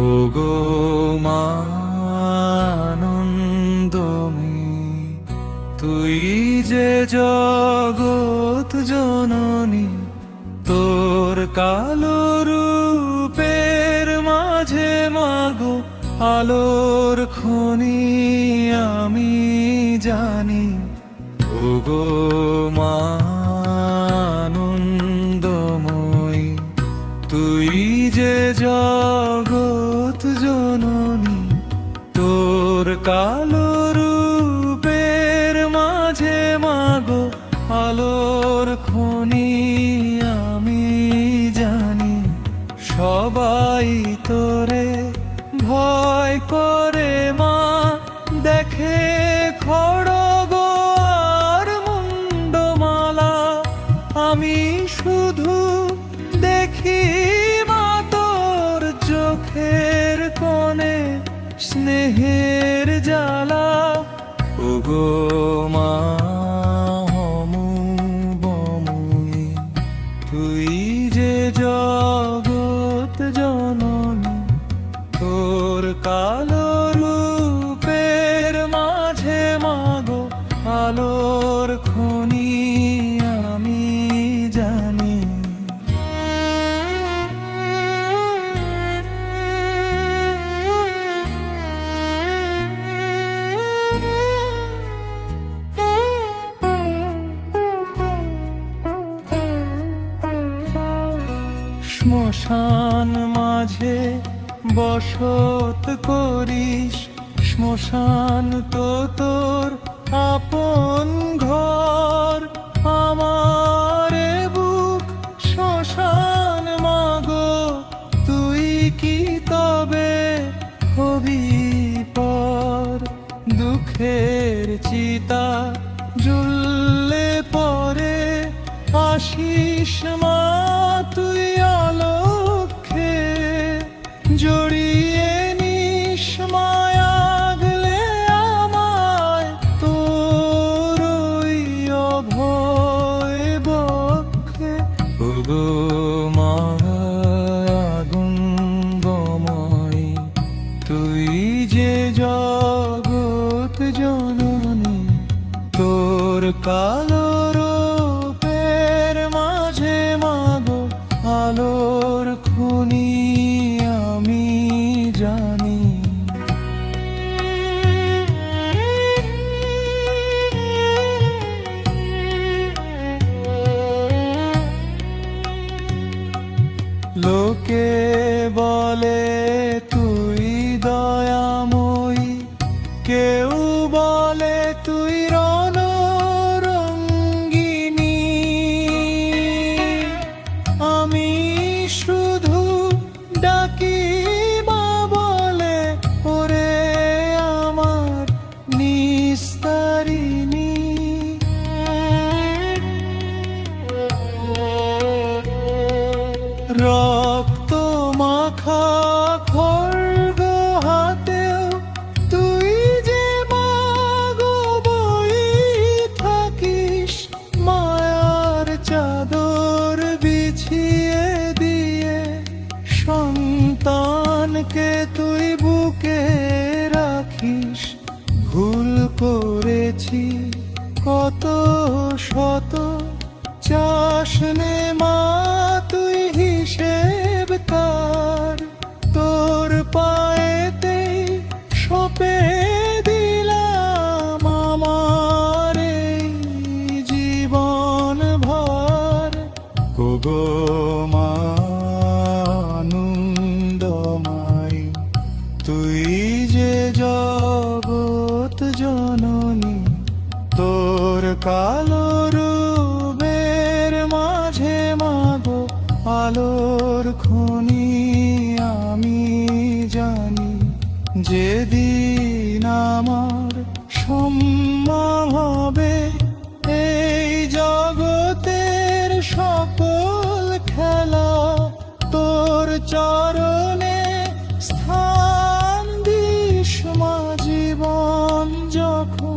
ওগো মা আনন্দময়ী, তুই যে জগৎ জননী, তোর কালো রূপের মাঝে মাগো আলোর খনি আমি জানি। ওগো মা আনন্দময়ী, তুই যে জগৎ জননী, তোর কালো রূপের মাঝে মাগো আলোর খনি আমি জানি। সবাই তোরে ভয় করে মা, দেখে খড়গ আর মুন্ডমালা, আমি শুধু দেখি মা তোর চোখের কোণে স্নেহের জ্বালা। ওগো মা হমুবময়ী, তুই যে জগৎ জননী, তোর কালো রূপের মাঝে মাগো আলোর খনি আমি জানি। শ্মশান মাঝে বসত করিস, শ্মশান তো তোর আপন ঘর। আমার বুক শ্মশান মাগো, তুই কি তবে হবি পর? দুঃখের চিতা জ্বললে পরে আসিস মা তুই অলক্ষে, জড়িয়ে নিস মায়াগলে আমায় তোর ওই অভয় বক্ষে। ওগো মা আনন্দময়ী, তুই যে জগৎ জননী, তোর কালো রূপের মাঝে মাগো আলোর খনি আমি জানি। লোকে বলে তুই দয়াময়ী, কেউ বলে তুই রণরঙ্গিনী, আমি শুধু ডাকি মা বলে ওরে আমার নিস্তারিণী। রক্ত মাখা খড়গ হাতেও তুই যে মাগো বই থাকিস, মায়ার চাদর বিছিয়ে দিয়ে সন্তানকে তুই বুকে রাখিস। ভুল করেছি কত শত, চাস নে মা তুই হিসেব কার। তোর পায়েতে সপে দিলাম আমার এই জীবন ভর। ওগো মা আনন্দময়ী, তুই যে জগৎ জননী, তোর কালো রূপের মাঝে মাগো আলোর খনি আমি জানি। যেদিন আমার সম্মান হবে এই জগতে চরণে স্থান দিস মা জীবন যখন